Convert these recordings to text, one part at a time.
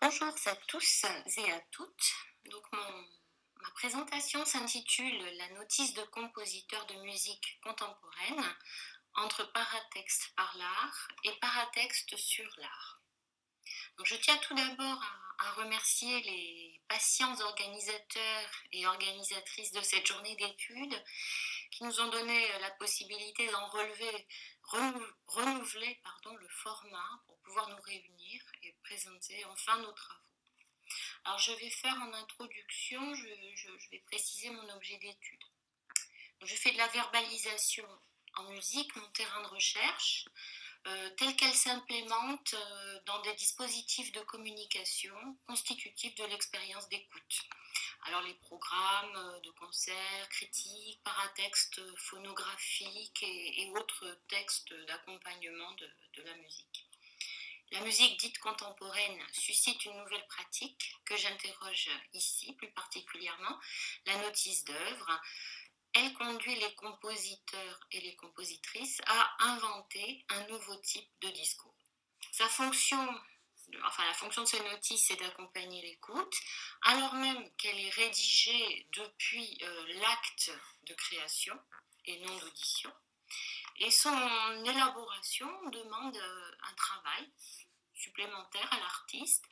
Bonjour à tous et à toutes. Ma présentation s'intitule La notice de compositeur de musique contemporaine entre paratexte par l'art et paratexte sur l'art. Donc, je tiens tout d'abord à remercier les patients organisateurs et organisatrices de cette journée d'études qui nous ont donné la possibilité d'en renouveler le format pour pouvoir nous réunir et présenter enfin nos travaux. Alors, je vais faire en introduction, je vais préciser mon objet d'étude. Je fais de la verbalisation en musique, mon terrain de recherche, telle qu'elle s'implémente dans des dispositifs de communication constitutifs de l'expérience d'écoute. Alors, les programmes de concerts, critiques, paratextes phonographiques et autres textes d'accompagnement de la musique. La musique dite contemporaine suscite une nouvelle pratique que j'interroge ici plus particulièrement, la notice d'œuvre. Elle conduit les compositeurs et les compositrices à inventer un nouveau type de discours. La fonction de cette notice, c'est d'accompagner l'écoute, alors même qu'elle est rédigée depuis l'acte de création et non d'audition. Et son élaboration demande un travail supplémentaire à l'artiste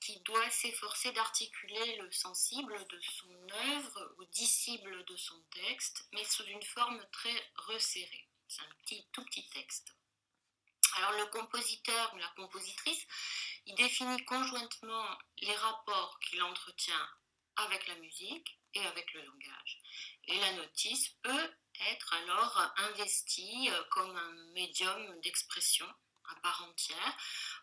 qui doit s'efforcer d'articuler le sensible de son œuvre au dissible de son texte, mais sous une forme très resserrée. C'est un tout petit texte. Alors le compositeur ou la compositrice, il définit conjointement les rapports qu'il entretient avec la musique et avec le langage. Et la notice peut être alors investie comme un médium d'expression à part entière,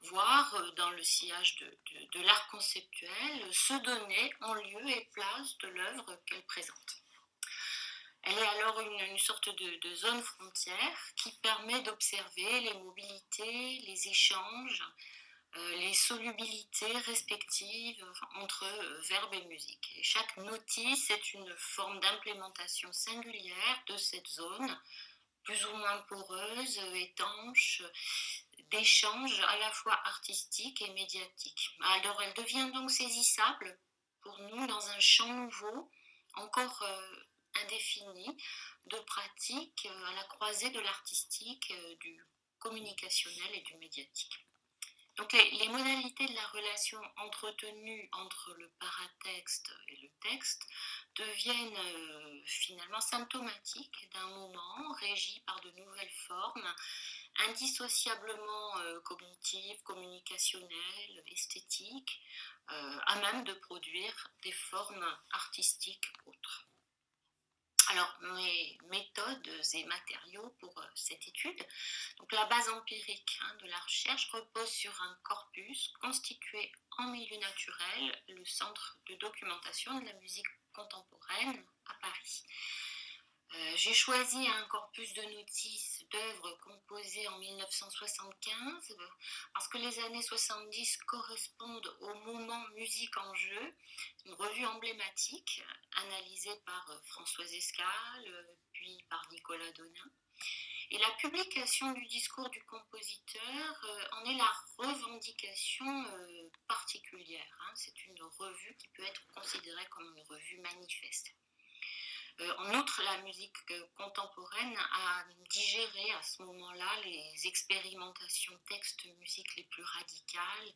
voire dans le sillage de l'art conceptuel, se donner en lieu et place de l'œuvre qu'elle présente. Elle est alors une sorte de zone frontière qui permet d'observer les mobilités, les échanges, les solubilités respectives entre verbe et musique. Et chaque notice est une forme d'implémentation singulière de cette zone, plus ou moins poreuse, étanche, d'échanges à la fois artistiques et médiatiques. Alors elle devient donc saisissable pour nous dans un champ nouveau, encore indéfini, de pratiques à la croisée de l'artistique, du communicationnel et du médiatique. Donc les modalités de la relation entretenue entre le paratexte et le texte deviennent finalement symptomatiques d'un moment régi par de nouvelles formes, indissociablement cognitives, communicationnelles, esthétiques, à même de produire des formes artistiques autres. Alors, mes méthodes et matériaux pour cette étude. Donc, la base empirique de la recherche repose sur un corpus constitué en milieu naturel, le Centre de documentation de la musique contemporaine à Paris. J'ai choisi un corpus de notices d'œuvres composées en 1975 parce que les années 70 correspondent au moment musique en jeu, une revue emblématique analysée par Françoise Escale, puis par Nicolas Donin. Et la publication du discours du compositeur en est la revendication particulière. C'est une revue qui peut être considérée comme une revue manifeste. En outre, la musique contemporaine a digéré à ce moment-là les expérimentations texte-musique les plus radicales,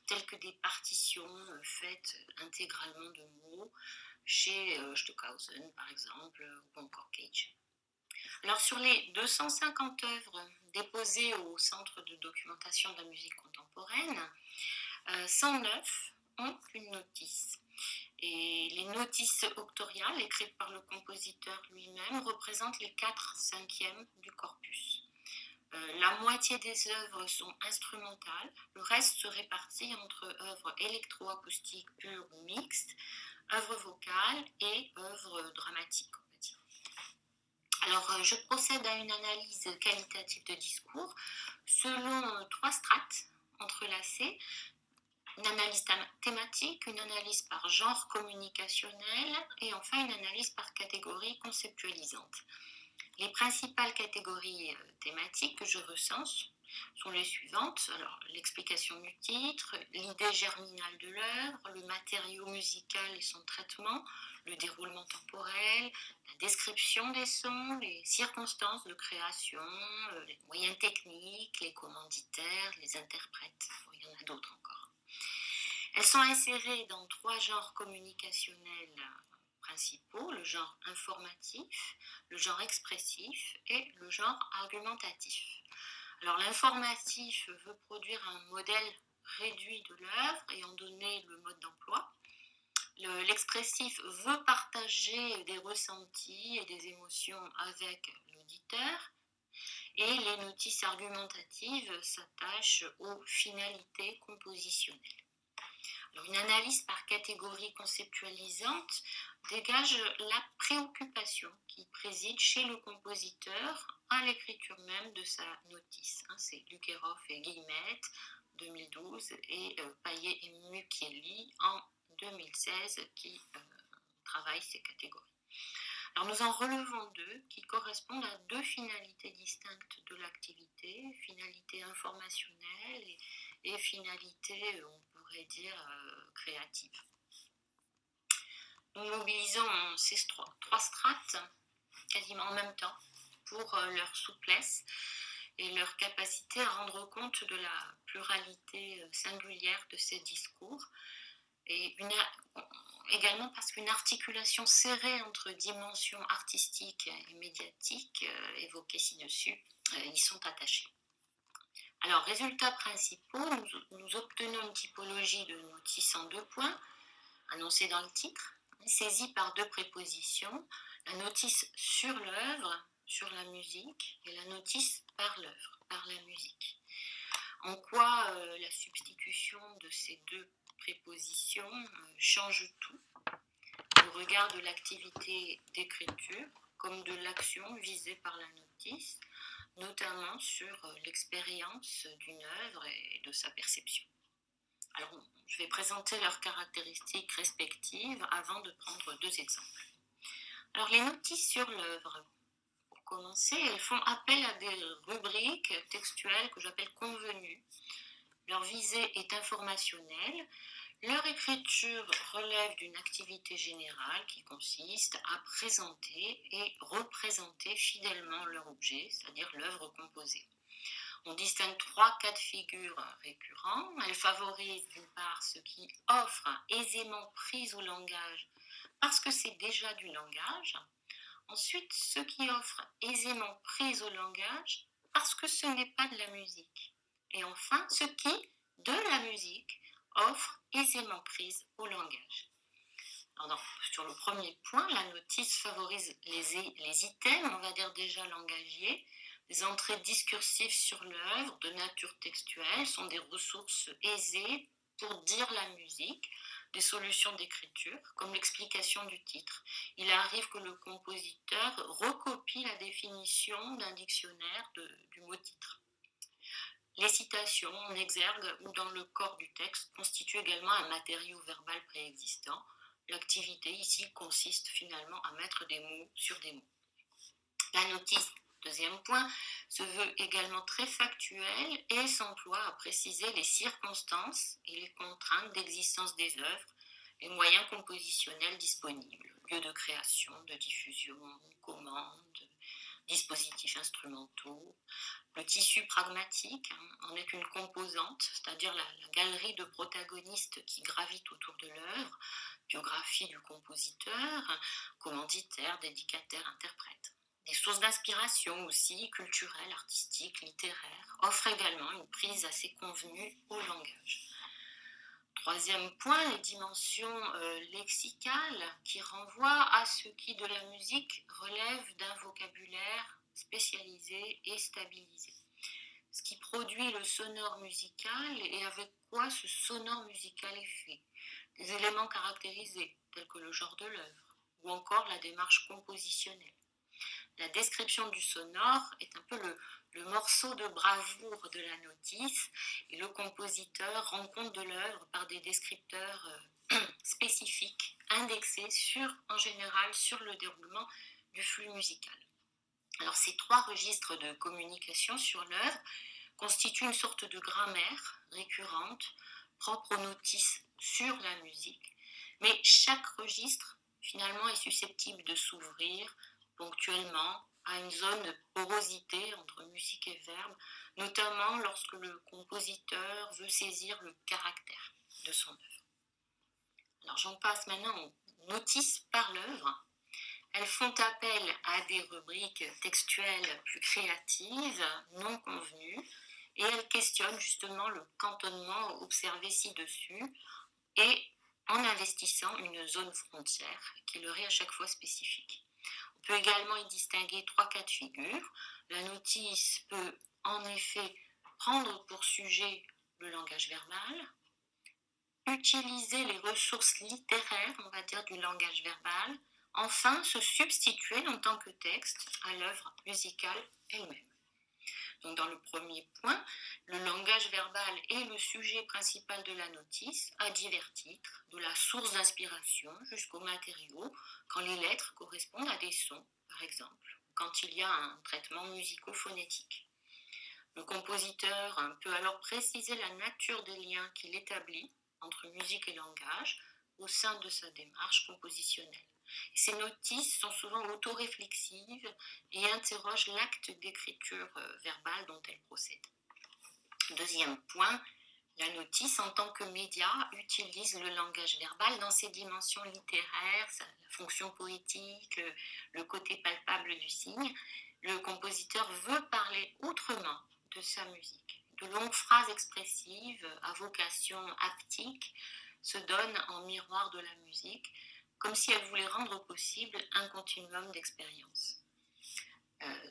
telles que des partitions faites intégralement de mots, chez Stockhausen par exemple, ou encore Cage. Alors sur les 250 œuvres déposées au Centre de documentation de la musique contemporaine, 109 ont une notice. Et les notices octoriales, écrites par le compositeur lui-même, représentent les 4/5 du corpus. La moitié des œuvres sont instrumentales, le reste se répartit entre œuvres électroacoustiques pures ou mixtes, œuvres vocales et œuvres dramatiques, on va dire. Alors, je procède à une analyse qualitative de discours selon 3 strates entrelacées. Une analyse thématique, une analyse par genre communicationnel et enfin une analyse par catégorie conceptualisante. Les principales catégories thématiques que je recense sont les suivantes. Alors, l'explication du titre, l'idée germinale de l'œuvre, le matériau musical et son traitement, le déroulement temporel, la description des sons, les circonstances de création, les moyens techniques, les commanditaires, les interprètes. Bon, il y en a d'autres encore. Elles sont insérées dans 3 genres communicationnels principaux, le genre informatif, le genre expressif et le genre argumentatif. Alors l'informatif veut produire un modèle réduit de l'œuvre et en donner le mode d'emploi. L'expressif veut partager des ressentis et des émotions avec l'auditeur. Et les notices argumentatives s'attachent aux finalités compositionnelles. Alors, une analyse par catégorie conceptualisante dégage la préoccupation qui préside chez le compositeur à l'écriture même de sa notice. C'est Lukerov et Guillemette, 2012, et Payet et Mukieli en 2016 qui travaillent ces catégories. Alors nous en relevons 2 qui correspondent à 2 finalités distinctes de l'activité, finalité informationnelle et finalité, on pourrait dire, créative. Nous mobilisons ces 3 strates quasiment en même temps pour leur souplesse et leur capacité à rendre compte de la pluralité singulière de ces discours et également parce qu'une articulation serrée entre dimensions artistiques et médiatiques évoquées ci-dessus y sont attachées. Alors, résultats principaux, nous obtenons une typologie de notice en 2 points, annoncée dans le titre, saisie par 2 prépositions, la notice sur l'œuvre, sur la musique, et la notice par l'œuvre, par la musique. En quoi la substitution de ces 2 prépositions change tout au regard de l'activité d'écriture comme de l'action visée par la notice, notamment sur l'expérience d'une œuvre et de sa perception. Alors, je vais présenter leurs caractéristiques respectives avant de prendre 2 exemples. Alors, les notices sur l'œuvre, pour commencer, elles font appel à des rubriques textuelles que j'appelle convenues. Leur visée est informationnelle. Leur écriture relève d'une activité générale qui consiste à présenter et représenter fidèlement leur objet, c'est-à-dire l'œuvre composée. On distingue 3 cas de figure récurrents. Elle favorise d'une part ce qui offre aisément prise au langage parce que c'est déjà du langage. Ensuite, ce qui offre aisément prise au langage parce que ce n'est pas de la musique. Et enfin, ce qui, de la musique, offre aisément prise au langage. Alors, sur le premier point, la notice favorise les items, on va dire déjà langagiers. Les entrées discursives sur l'œuvre de nature textuelle sont des ressources aisées pour dire la musique, des solutions d'écriture, comme l'explication du titre. Il arrive que le compositeur recopie la définition d'un dictionnaire du mot titre. Les citations en exergue ou dans le corps du texte constituent également un matériau verbal préexistant. L'activité ici consiste finalement à mettre des mots sur des mots. La notice, deuxième point, se veut également très factuelle et s'emploie à préciser les circonstances et les contraintes d'existence des œuvres, les moyens compositionnels disponibles, lieux de création, de diffusion, commandes, dispositifs instrumentaux. Le tissu pragmatique en est une composante, c'est-à-dire la galerie de protagonistes qui gravitent autour de l'œuvre, biographie du compositeur, commanditaire, dédicataire, interprète. Des sources d'inspiration aussi, culturelles, artistiques, littéraires, offrent également une prise assez convenue au langage. Troisième point, les dimensions lexicales qui renvoient à ce qui de la musique relève d'un vocabulaire spécialisé et stabilisé. Ce qui produit le sonore musical et avec quoi ce sonore musical est fait. Des éléments caractérisés tels que le genre de l'œuvre ou encore la démarche compositionnelle. La description du sonore est un peu le morceau de bravoure de la notice et le compositeur rend compte de l'œuvre par des descripteurs spécifiques indexés en général sur le déroulement du flux musical. Alors ces 3 registres de communication sur l'œuvre constitue une sorte de grammaire récurrente, propre aux notices sur la musique, mais chaque registre finalement est susceptible de s'ouvrir ponctuellement à une zone de porosité entre musique et verbe, notamment lorsque le compositeur veut saisir le caractère de son œuvre. Alors j'en passe maintenant aux notices par l'œuvre. Elles font appel à des rubriques textuelles plus créatives, non convenues, et elles questionnent justement le cantonnement observé ci-dessus et en investissant une zone frontière qui leur est à chaque fois spécifique. On peut également y distinguer trois cas de figure. La notice peut en effet prendre pour sujet le langage verbal, utiliser les ressources littéraires, on va dire, du langage verbal, enfin se substituer en tant que texte à l'œuvre musicale elle-même. Donc dans le premier point, le langage verbal est le sujet principal de la notice à divers titres, de la source d'inspiration jusqu'aux matériaux, quand les lettres correspondent à des sons, par exemple, quand il y a un traitement musico-phonétique. Le compositeur peut alors préciser la nature des liens qu'il établit entre musique et langage au sein de sa démarche compositionnelle. Et ces notices sont souvent autoréflexives et interrogent l'acte d'écriture verbale dont elles procèdent. Deuxième point, la notice en tant que média utilise le langage verbal dans ses dimensions littéraires, la fonction poétique, le côté palpable du signe. Le compositeur veut parler autrement de sa musique. De longues phrases expressives à vocation haptique se donnent en miroir de la musique, comme si elle voulait rendre possible un continuum d'expérience.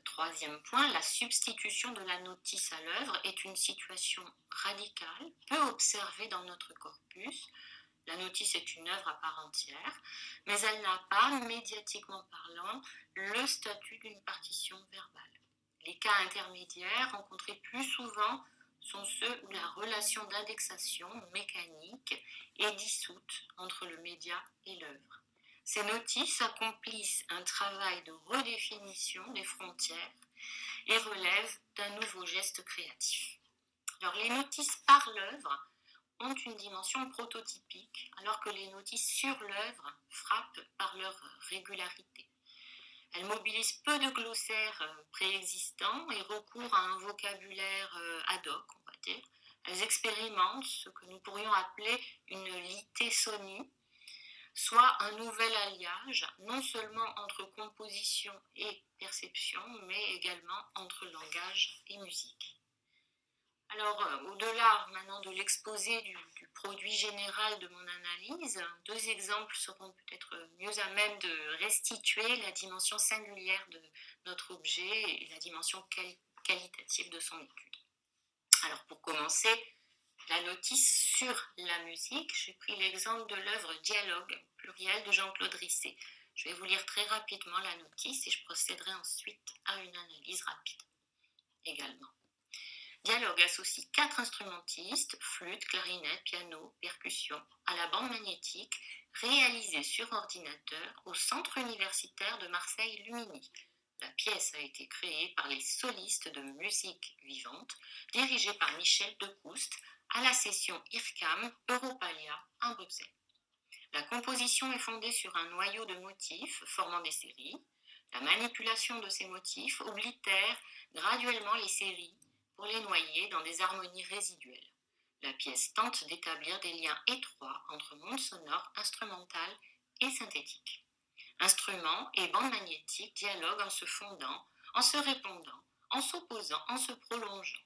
Troisième point, la substitution de la notice à l'œuvre est une situation radicale, peu observée dans notre corpus. La notice est une œuvre à part entière, mais elle n'a pas, médiatiquement parlant, le statut d'une partition verbale. Les cas intermédiaires rencontrés plus souvent sont ceux où la relation d'indexation mécanique est dissoute entre le média et l'œuvre. Ces notices accomplissent un travail de redéfinition des frontières et relèvent d'un nouveau geste créatif. Alors, les notices par l'œuvre ont une dimension prototypique, alors que les notices sur l'œuvre frappent par leur régularité. Elles mobilisent peu de glossaires préexistants et recourent à un vocabulaire ad hoc, on va dire. Elles expérimentent ce que nous pourrions appeler une litésomie, soit un nouvel alliage, non seulement entre composition et perception, mais également entre langage et musique. Alors, au-delà maintenant de l'exposé du produit général de mon analyse, deux exemples seront peut-être mieux à même de restituer la dimension singulière de notre objet et la dimension qualitative de son étude. Alors, pour commencer, la notice sur la musique, j'ai pris l'exemple de l'œuvre Dialogue, pluriel de Jean-Claude Risset. Je vais vous lire très rapidement la notice et je procéderai ensuite à une analyse rapide également. Dialogue associe 4 instrumentistes, flûte, clarinette, piano, percussion, à la bande magnétique, réalisée sur ordinateur au Centre universitaire de Marseille-Luminy. La pièce a été créée par les solistes de musique vivante, dirigés par Michel Decoust, à la session IRCAM Europalia à Bruxelles. La composition est fondée sur un noyau de motifs formant des séries. La manipulation de ces motifs oblitère graduellement les séries pour les noyer dans des harmonies résiduelles. La pièce tente d'établir des liens étroits entre monde sonore, instrumental et synthétique. Instruments et bandes magnétiques dialoguent en se fondant, en se répondant, en s'opposant, en se prolongeant.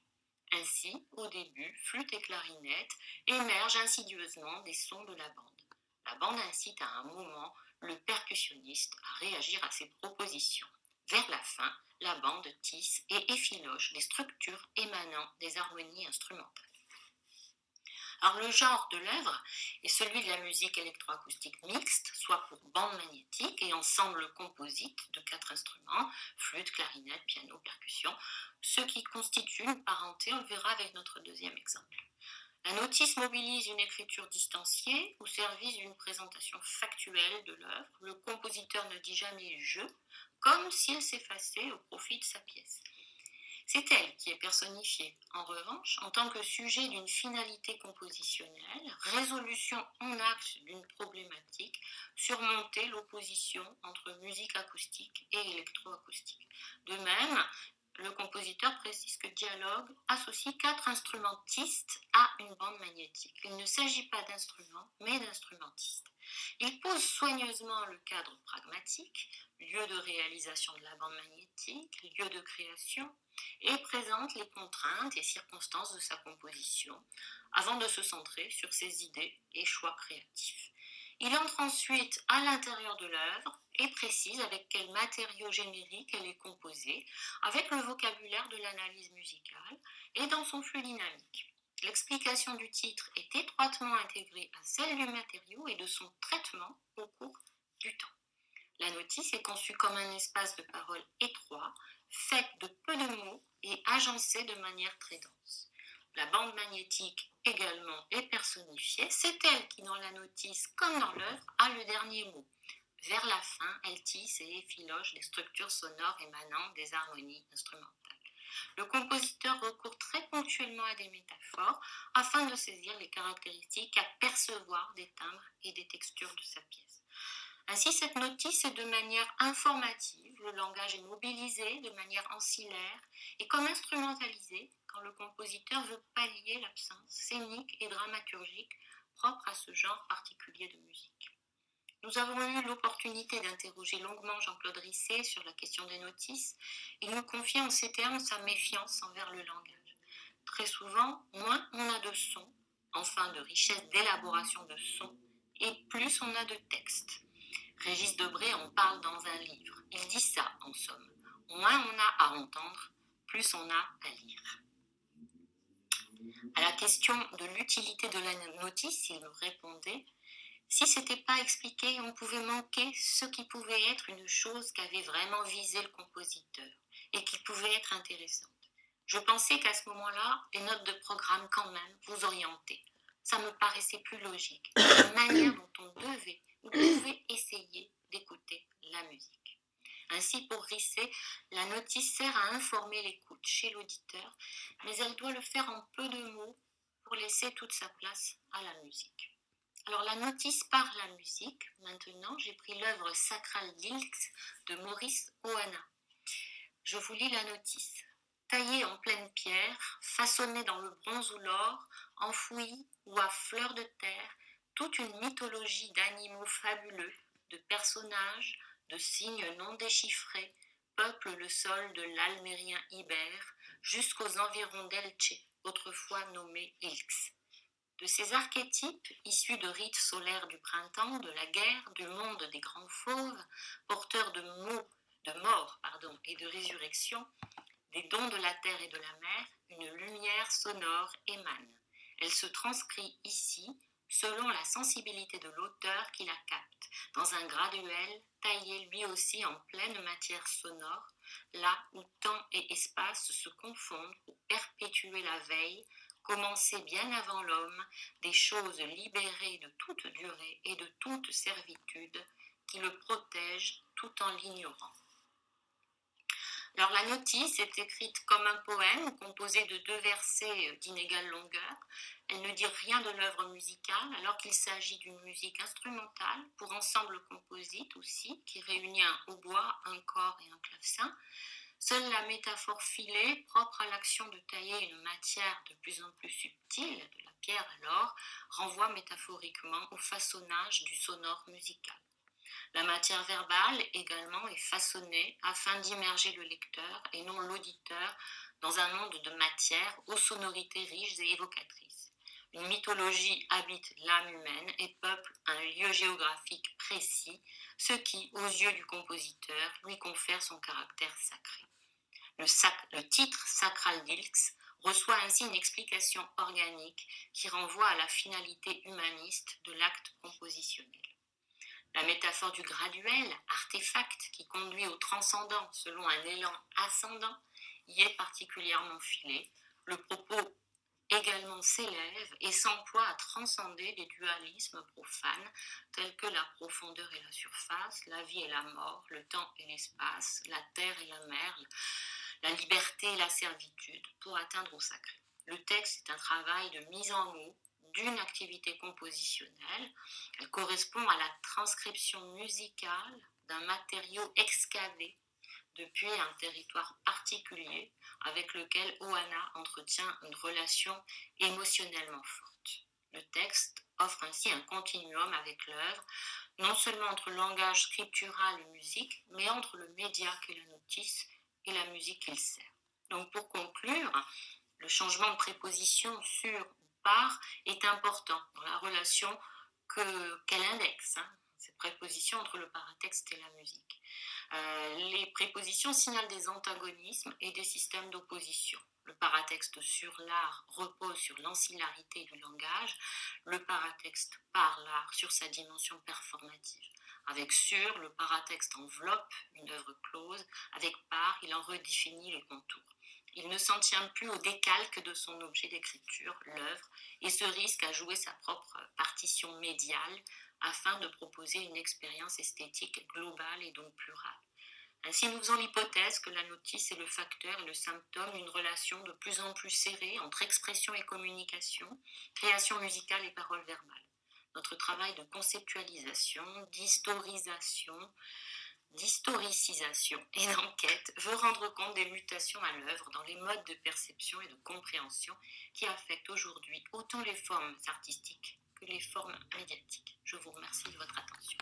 Ainsi, au début, flûte et clarinette émergent insidieusement des sons de la bande. La bande incite à un moment le percussionniste à réagir à ces propositions. Vers la fin, la bande tisse et effiloche des structures émanant des harmonies instrumentales. Alors le genre de l'œuvre est celui de la musique électroacoustique mixte, soit pour bande magnétique et ensemble composite de 4 instruments, flûte, clarinette, piano, percussion, ce qui constitue une parenté, on le verra avec notre deuxième exemple. La notice mobilise une écriture distanciée au service d'une présentation factuelle de l'œuvre. Le compositeur ne dit jamais « je », comme s'il s'effaçait au profit de sa pièce. C'est elle qui est personnifiée, en revanche, en tant que sujet d'une finalité compositionnelle, résolution en axe d'une problématique, surmonter l'opposition entre musique acoustique et électroacoustique. De même, le compositeur précise que Dialogue associe 4 instrumentistes à une bande magnétique. Il ne s'agit pas d'instruments, mais d'instrumentistes. Il pose soigneusement le cadre pragmatique, lieu de réalisation de la bande magnétique, lieu de création, et présente les contraintes et circonstances de sa composition, avant de se centrer sur ses idées et choix créatifs. Il entre ensuite à l'intérieur de l'œuvre et précise avec quels matériaux génériques elle est composée, avec le vocabulaire de l'analyse musicale et dans son flux dynamique. L'explication du titre est étroitement intégrée à celle du matériau et de son traitement au cours du temps. La notice est conçue comme un espace de parole étroit, fait de peu de mots et agencé de manière très dense. La bande magnétique également est personnifiée, c'est elle qui dans la notice comme dans l'œuvre a le dernier mot. Vers la fin, elle tisse et effiloche les structures sonores émanant des harmonies instrumentales. Le compositeur recourt très ponctuellement à des métaphores afin de saisir les caractéristiques à percevoir des timbres et des textures de sa pièce. Ainsi, cette notice est de manière informative, le langage est mobilisé de manière ancillaire et comme instrumentalisé quand le compositeur veut pallier l'absence scénique et dramaturgique propre à ce genre particulier de musique. Nous avons eu l'opportunité d'interroger longuement Jean-Claude Risset sur la question des notices. Il nous confie en ces termes sa méfiance envers le langage. Très souvent, moins on a de sons, enfin de richesse d'élaboration de sons, et plus on a de textes. Régis Debray en parle dans un livre. Il dit ça, en somme. Moins on a à entendre, plus on a à lire. À la question de l'utilité de la notice, il nous répondait: si c'était pas expliqué, on pouvait manquer ce qui pouvait être une chose qu'avait vraiment visé le compositeur et qui pouvait être intéressante. Je pensais qu'à ce moment-là, les notes de programme quand même vous orientaient. Ça me paraissait plus logique, la manière dont on devait ou pouvait essayer d'écouter la musique. Ainsi, pour Risset, la notice sert à informer l'écoute chez l'auditeur, mais elle doit le faire en peu de mots pour laisser toute sa place à la musique. Alors la notice par la musique, maintenant j'ai pris l'œuvre Sacral d'Ilx de Maurice Ohana. Je vous lis la notice. Taillée en pleine pierre, façonnée dans le bronze ou l'or, enfouie ou à fleur de terre, toute une mythologie d'animaux fabuleux, de personnages, de signes non déchiffrés, peuple le sol de l'Almérien Ibère jusqu'aux environs d'Elche, autrefois nommé Ilx. De ces archétypes, issus de rites solaires du printemps, de la guerre, du monde des grands fauves, porteurs de mort et de résurrection, des dons de la terre et de la mer, une lumière sonore émane. Elle se transcrit ici selon la sensibilité de l'auteur qui la capte, dans un graduel taillé lui aussi en pleine matière sonore, là où temps et espace se confondent pour perpétuer la veille, commencée bien avant l'homme, des choses libérées de toute durée et de toute servitude, qui le protègent tout en l'ignorant. Alors la notice est écrite comme un poème composé de 2 versets d'inégale longueur. Elle ne dit rien de l'œuvre musicale alors qu'il s'agit d'une musique instrumentale pour ensemble composite aussi qui réunit un hautbois, un cor et un clavecin. Seule la métaphore filée, propre à l'action de tailler une matière de plus en plus subtile, de la pierre alors, renvoie métaphoriquement au façonnage du sonore musical. La matière verbale également est façonnée afin d'immerger le lecteur et non l'auditeur dans un monde de matière aux sonorités riches et évocatrices. Une mythologie habite l'âme humaine et peuple un lieu géographique précis, ce qui, aux yeux du compositeur, lui confère son caractère sacré. Le titre Sacral d'Ilx reçoit ainsi une explication organique qui renvoie à la finalité humaniste de l'acte compositionnel. La métaphore du graduel, artefact qui conduit au transcendant selon un élan ascendant, y est particulièrement filée. Le propos également s'élève et s'emploie à transcender les dualismes profanes tels que la profondeur et la surface, la vie et la mort, le temps et l'espace, la terre et la mer, la liberté et la servitude pour atteindre au sacré. Le texte est un travail de mise en mots d'une activité compositionnelle. Elle correspond à la transcription musicale d'un matériau excavé depuis un territoire particulier avec lequel Ohana entretient une relation émotionnellement forte. Le texte offre ainsi un continuum avec l'œuvre, non seulement entre le langage scriptural et musique, mais entre le média qu'est la notice et la musique qu'il sert. Donc pour conclure, le changement de préposition sur ou par est important dans la relation qu'elle indexe, cette préposition entre le paratexte et la musique. Les prépositions signalent des antagonismes et des systèmes d'opposition. Le paratexte sur l'art repose sur l'ancillarité du langage, le paratexte par l'art sur sa dimension performative. Avec sur, le paratexte enveloppe une œuvre close, avec par, il en redéfinit les contours. Il ne s'en tient plus au décalque de son objet d'écriture, l'œuvre, et se risque à jouer sa propre partition médiale afin de proposer une expérience esthétique globale et donc plurale. Ainsi, nous faisons l'hypothèse que la notice est le facteur et le symptôme d'une relation de plus en plus serrée entre expression et communication, création musicale et parole verbale. Notre travail de conceptualisation, d'historicisation et d'enquête veut rendre compte des mutations à l'œuvre dans les modes de perception et de compréhension qui affectent aujourd'hui autant les formes artistiques que les formes médiatiques. Je vous remercie de votre attention.